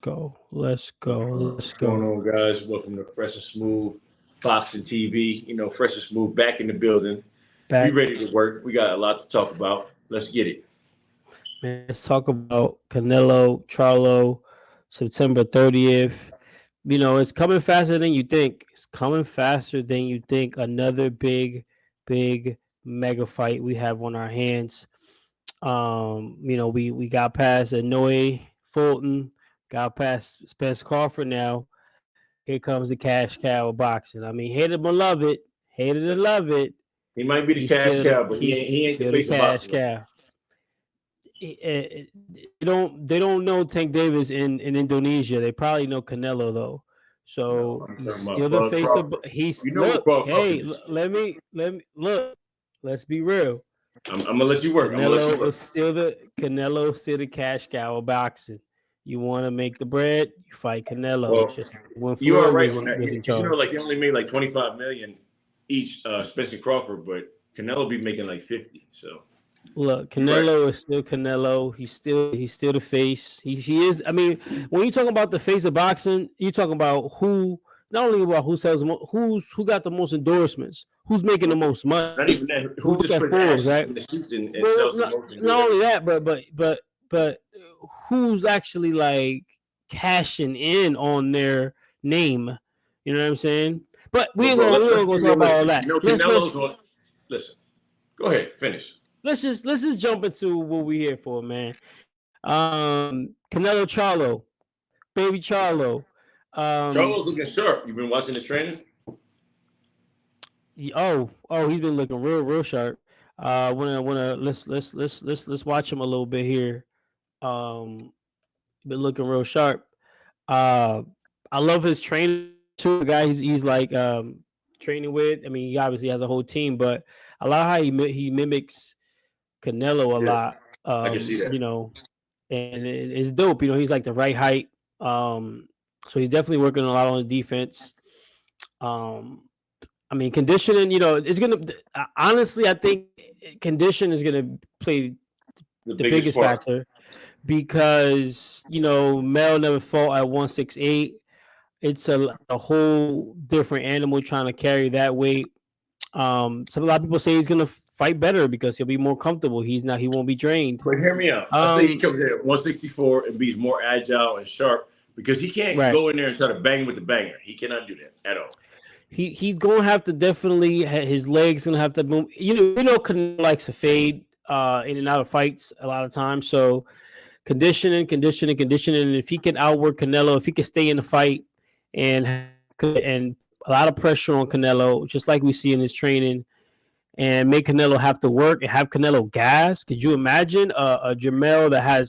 Go. Let's go. Let's What's going go. on, guys? Welcome to Fresh and Smooth Boxing TV. Fresh and Smooth back in the building. We Back, ready to work. We got a lot to talk about. Let's get it. man. Let's talk about Canelo Charlo September 30th. It's coming faster than you think. It's coming faster than you think. Another big mega fight we have on our hands. We got past Hanoi Fulton, got past Spence Crawford now. Here comes the cash cow of boxing. I mean, hate it or love it, hate it or Listen, love it. he might be the cash cow, but He's he ain't the still the face of cash boxing. cow. They don't know Tank Davis in Indonesia. They probably know Canelo though. No, So I'm he's talking about still the Bud face of. Crawford. He's You know what look. Bud Crawford Hey, is. let me look. Let's be real. I'm gonna let you work. I'm gonna let you work. Canelo still the cash cow of boxing. You want to make the bread, you fight Canelo. Well, Just when you are Floyd right was on in that. was in Like charge. he only made like 25 million each, Spencer Crawford, but Canelo be making like 50. So Look, you're right. Canelo is still Canelo. He's still the face. He is. I mean, when you talk about the face of boxing, you talking about who not only about who sells who got the most endorsements, who's making the most money. Not even that. We Who look just at put Forbes, ashes right? in the suits and Well, sells the most and not doing only everything? that, but who's actually like cashing in on their name? You know what I'm saying? But But bro, we let's ain't be gonna talk about all realistic. that. Canelo's on. Listen, go ahead, finish. Let's just jump into what we here for, man. Canelo Charlo, baby Charlo. Um, Charles looking sharp. You've been watching his training. he's been looking real sharp. Wanna let's watch him a little bit here. Um, been looking real sharp. Uh, I love his training too. The guy he's like training with. I mean, he obviously has a whole team, but I love how he mimics Canelo a Yeah, lot. I can see that. And it's dope. He's like the right height. So he's definitely working a lot on his defense. Um, I mean, conditioning. It's gonna honestly. I think condition is gonna play The the biggest biggest part. factor because Mel never fought at 168. It's a whole different animal trying to carry that weight. A lot of people say he's gonna fight better because he'll be more comfortable. He won't be drained. But hear me out. I say he Um, comes in at 164 and be more agile and sharp because he can't right. go in there and try to bang with the banger. He cannot do that at all. He's gonna have to definitely his legs gonna have to move. Canelo likes to fade in and out of fights a lot of times. So conditioning. And if he can outwork Canelo, if he can stay in the fight and a lot of pressure on Canelo, just like we see in his training, and make Canelo have to work and have Canelo gas. Could you imagine a Jermell that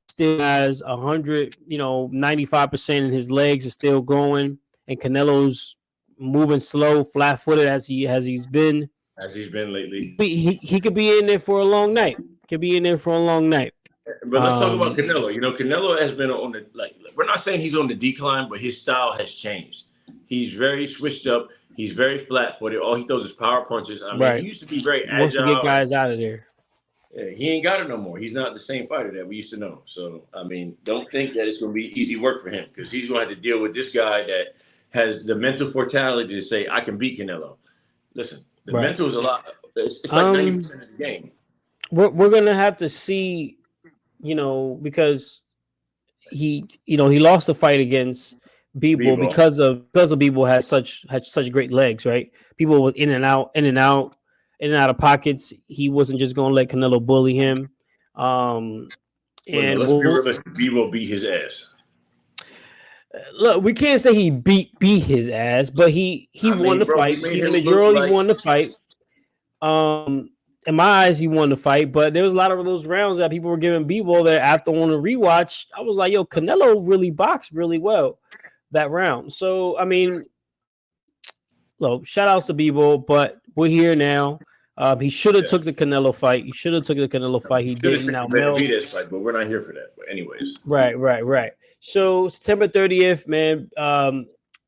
still has 100, 95% in his legs is still going, and Canelo's moving slow, flat footed as he's been. As he's been lately. He could be in there for a long night. Could be in there for a long night. But let's talk about Canelo. Canelo has been on the like. We're not saying he's on the decline, but his style has changed. He's very switched up. He's very flat-footed. All he throws is power punches. I mean, he Right. used to be very He wants to get agile, and guys out of there. he ain't got it no more. He's not the same fighter that we used to know. So, I mean, don't think that it's going to be easy work for him because he's going to have to deal with this guy that has the mental fortality to say, "I can beat Canelo." Listen, the Right. mental is a lot. It's like ninety Um, percent of the game. we're gonna have to see, because he lost the fight against Bebo B-ball. because of Bebo had such great legs, right? People were in and out of pockets. He wasn't just gonna let Canelo bully him. Um, Well, no, and let's be realistic. B-ball beat his ass. look, we can't say he beat his ass, but he I won mean, the bro, he fight. made He him look majorly like won the fight. Um, in my eyes, he won the fight, but there was a lot of those rounds that people were giving Bebo that after on a rewatch, I was like, yo, Canelo really boxed really well that round. So I mean, look, shout outs to Bebo, but we're here now. He should have yes. took the Canelo fight. He should have took the Canelo fight. He Should have didn't. took Now the Mel, Benavidez fight, but we're not here for that. But anyways, right. So September 30th, man.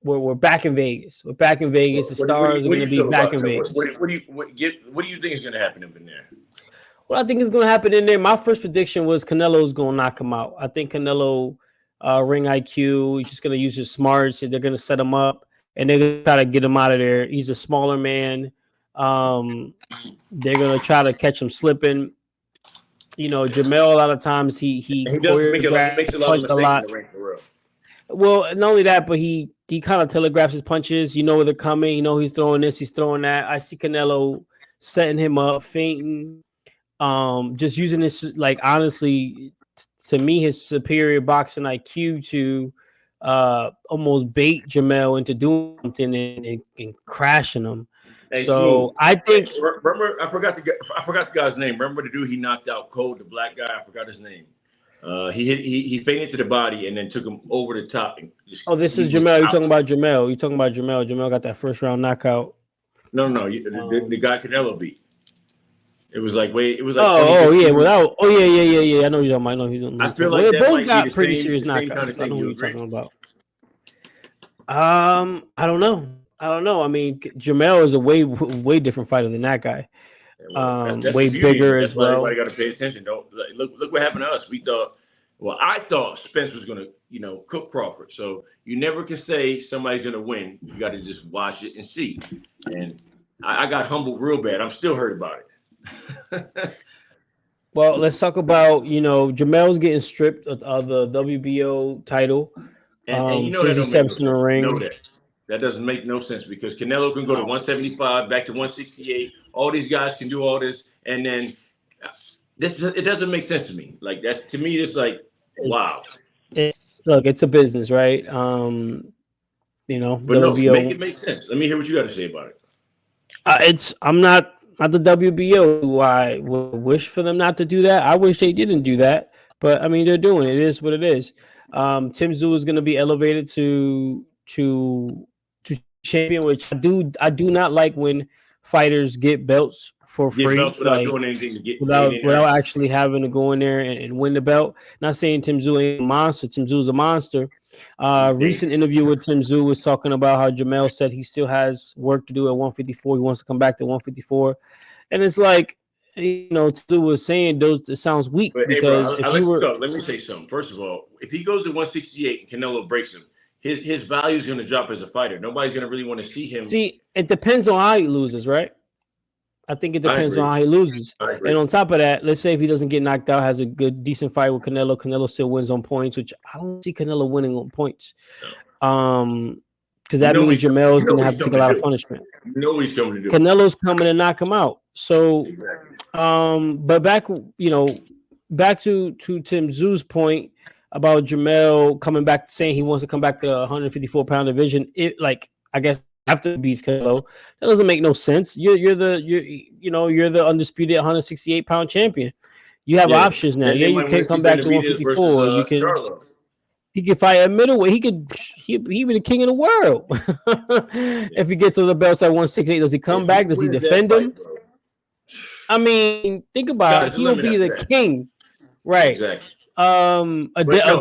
We're back in Vegas. We're back in Vegas. The stars are what do going to you be feel back about in that? Vegas. What do you think is going to happen up in there? What I think is going to happen in there, my first prediction was Canelo's going to knock him out. I think Canelo. ring IQ. He's just gonna use his smarts. They're gonna set him up, and they're gonna try to get him out of there. He's a smaller man. They're gonna try to catch him slipping. Jermell, a lot of times he does make he choreographs makes his a lot of punch a mistakes lot. in the ring for real. Well, not only that, but he kind of telegraphs his punches. You know where they're coming. You know he's throwing this, he's throwing that. I see Canelo setting him up, feinting, just using this, like, honestly, to me, his superior boxing IQ to almost bait Jermell into doing something and crashing him. Hey, So Smooth. I think Remember, I forgot the guy's name. Remember the dude he knocked out cold, the black guy. I forgot his name. He feinted to the body and then took him over the top. And this is Jermell. You're talking about Jermell. You're talking about Jermell. Jermell got that first round knockout. No. The guy Canelo beat. It was like yeah. Yeah. I know you're talking about. I know he's doing. I feel like they both got pretty serious knockouts. Kind of I know what you're talking about. I don't know. I mean, Jermell is a way different fighter than that guy. That's way bigger as well. Everybody got to pay attention. Don't look what happened to us. I thought Spence was going to, cook Crawford. So you never can say somebody's going to win. You got to just watch it and see. And I got humbled real bad. I'm still hurt about it. Well, let's talk about, Jermell's getting stripped of the WBO title. And he steps in the ring. That doesn't make no sense because Canelo can go to 175, back to 168. All these guys can do all this, and then it doesn't make sense to me. Like to me, it's like wow. It's a business, right? But WBO, make it make sense. Let me hear what you got to say about it. I'm not the WBO. I would wish for them not to do that. I wish they didn't do that, but I mean they're doing it. It is what it is. Tim Tszyu is going to be elevated to champion, which I do not like when fighters get belts for free, without doing anything, without actually having to go in there and win the belt. Not saying Tim Tszyu ain't a monster. Tim Tszyu is a monster. Recent interview with Tim Tszyu was talking about how Jermell said he still has work to do at 154. He wants to come back to 154, and it's like, Tszyu was saying it sounds weak because let me say something. First of all, if he goes to 168 and Canelo breaks him, his value is going to drop as a fighter. Nobody's going to really want to see him. See, it depends on how he loses, right? I think it depends on how he loses. And on top of that, let's say if he doesn't get knocked out, has a decent fight with Canelo, Canelo still wins on points, which I don't see Canelo winning on points. Because that means Jermell is going to have to take a lot of punishment. He's coming to do. Canelo's coming to knock him out. So, but back to Tim Tszyu's point about Jermell coming back, saying he wants to come back to the 154-pound division. I guess after he beats Canelo, that doesn't make no sense. You're the undisputed 168-pound champion. You have options now. Yeah, you can't come back to 154. You can. Charlo. He could fight at middleweight. He be the king of the world. If he gets to the belts at 168, does he come back? Does he defend him? I mean, think about it. He'll be the king, right? Exactly.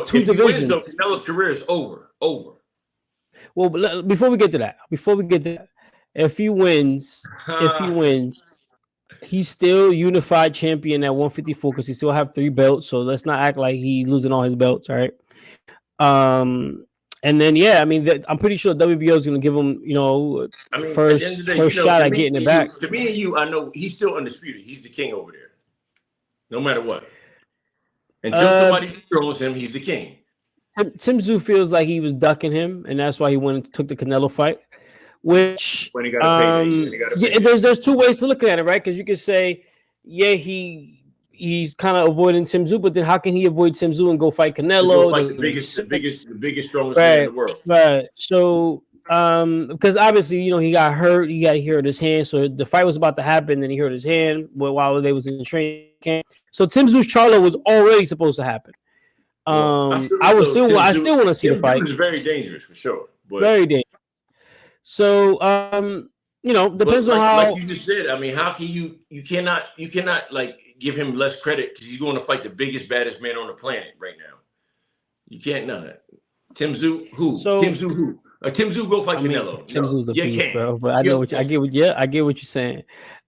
Two divisions. Canelo's career is over. Well, before we get to that, if he wins, he's still unified champion at 154 because he still have 3 belts. So let's not act like he's losing all his belts, all right? And then I'm pretty sure WBO is going to give him, first shot at getting it back. To me and you, I know he's still undisputed. He's the king over there, no matter what. Until somebody throws him, he's the king. Tim Tszyu feels like he was ducking him, and that's why he went and took the Canelo fight. Which when he got paid. There's 2 ways to look at it, right? Because you could say, he's kind of avoiding Tim Tszyu, but then how can he avoid Tim Tszyu and go fight Canelo? The biggest, strongest man in the world. Right. So, because obviously, he got hurt. He hurt his hand. So the fight was about to happen, then he hurt his hand while they was in training camp. So Tim Tszyu Charlo was already supposed to happen. I still want to see the fight. It's very dangerous for sure. But very dangerous. So, depends on how. Like you just said, I mean, how can you cannot like give him less credit because he's going to fight the biggest, baddest man on the planet right now. You can't know that. Tim Tszyu, who? Tim Tszyu go fight Canelo. Tim Tszyu's a beast, bro. But I get what you're saying.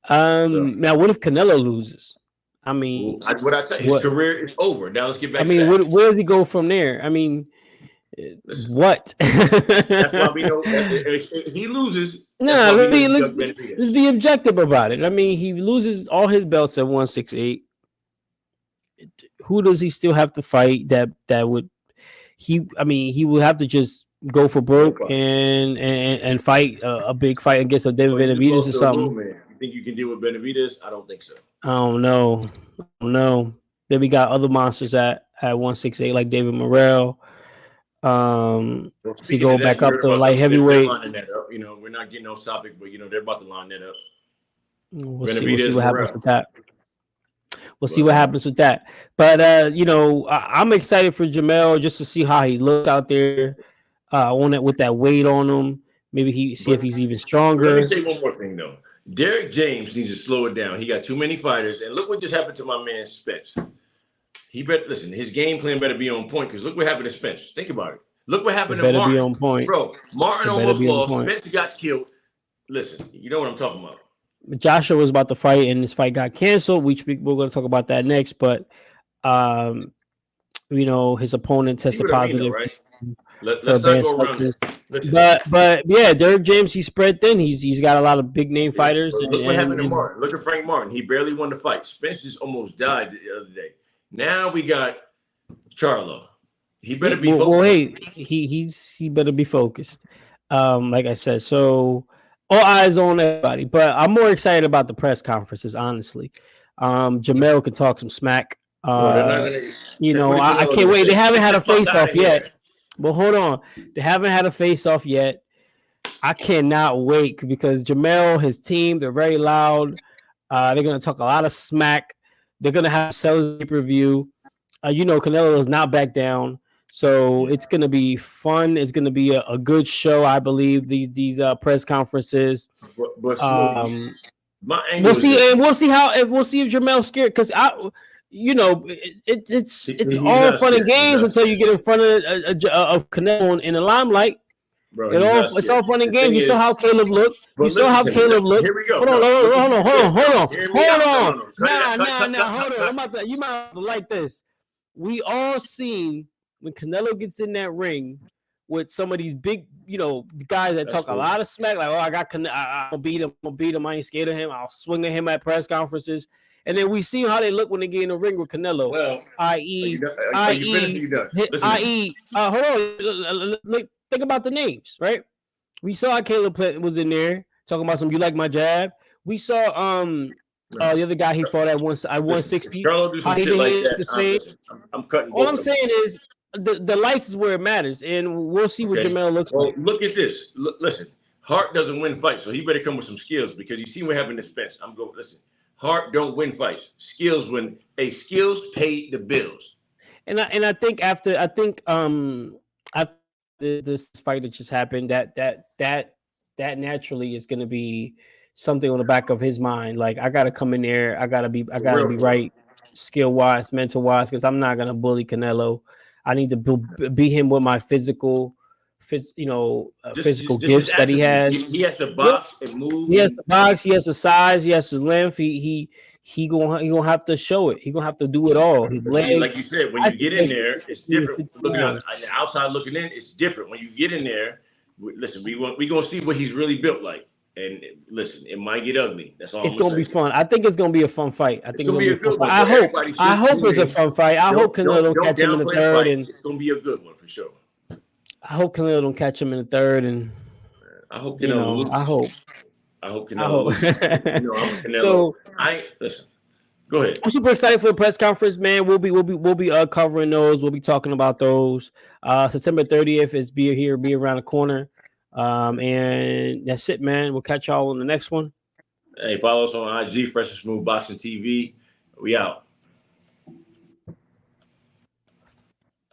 Now, what if Canelo loses? I mean, what I tell you, his career is over. Now let's get back. I mean, where does he go from there? I mean, Listen, What? that's why we know if he loses. No, That's why we know he's let's Doug Benavidez. let's be objective about it. I mean, he loses all his belts at 168. Who does he still have to fight that would he? I mean, he would have to just go for broke and fight a big fight against a David Benavidez or something. You think you can deal with Benavidez? I don't think so. I don't know. I don't know. Then we got other monsters at 168 like David Morrell. He go back up to light heavyweight. You know, we're not getting off topic, but you know they're about to line that up. We'll see what happens with that. We'll see what happens with that. But you know, I'm excited for Jermell just to see how he looks out there on that with that weight on him. Maybe if he's even stronger. Let me say one more thing though. Derek James needs to slow it down. He got too many fighters, and look what just happened to my man Spence. He better listen. His game plan better be on point because look what happened to Spence. Think about it. Look what happened to Martin. Be on point, bro. Martin almost lost. Spence got killed. Listen, you know what I'm talking about. Joshua was about to fight, and this fight got canceled. We're going to talk about that next. But you know, his opponent tested positive. Mean, though, right? Let's not go around this. But yeah, Derek James, he's spread thin. He's got a lot of big name fighters. Look what happened to Martin. Look at Frank Martin. He barely won the fight. Spence just almost died the other day. Now we got Charlo. He better be focused. Well, hey, he better be focused. Like I said, so all eyes on everybody. But I'm more excited about the press conferences, honestly. Jermell can talk some smack. You know, I can't wait. They haven't had a face-off yet. But hold on. They haven't had a face-off yet. I cannot wait because Jermell, his team, they're very loud. They're going to talk a lot of smack. They're going to have sales pay-per-view. You know, Canelo is not back down. So it's going to be fun. It's going to be a good show, I believe, these press conferences. We'll see if Jermell's scared because you know, it's all fun and games until you get in front of Canelo in the limelight. Bro, it's all fun and games. You saw how Caleb looked. You saw how Caleb looked. Here we go. Hold on. Nah. You might have to like this. We all seen when Canelo gets in that ring with some of these big, you know, guys that talk a lot of smack, like, oh, I'll beat him. I ain't scared of him. I'll swing at him at press conferences. And then we see how they look when they get in the ring with Canelo. Well, hold on. Think about the names, right? We saw how Caleb was in there talking about some. You like my jab? We saw the other guy he fought at 160. Charlo do some shit like that. I'm cutting. All I'm saying is the lights is where it matters, and we'll see what Jermell looks like. Look at this. Listen, Hart doesn't win fights, so he better come with some skills because you see what happened to Spence. Listen. Hart don't win fights. Skills win. Skills pay the bills. And I think after this fight that just happened, that naturally is going to be something on the back of his mind. Like I got to come in there. I got to be right, skill wise, mental wise, because I'm not going to bully Canelo. I need to beat him with my physical gifts that he has. He has to box and move. He has to box. He has the size. He has the length. He gonna have to show it. He gonna have to do it all. His leg. Like you said, when you get in there, it's different. Looking on the outside looking in, it's different. When you get in there, listen, we gonna see what he's really built like. And listen, it might get ugly. That's all. It's gonna be fun. I think it's gonna be a fun fight. I think it's gonna be a fun fight. I hope it's a fun fight. I hope Canelo don't catch him in the third, and it's gonna be a good one for sure. I hope Canelo don't catch him in the third, and I hope Canelo loses. I hope Canelo loses. You know, I'm Canelo. So listen. Go ahead. I'm super excited for the press conference, man. We'll be covering those. We'll be talking about those. September 30th is be around the corner. And that's it, man. We'll catch y'all on the next one. Hey, follow us on IG, Fresh and Smooth Boxing TV. We out.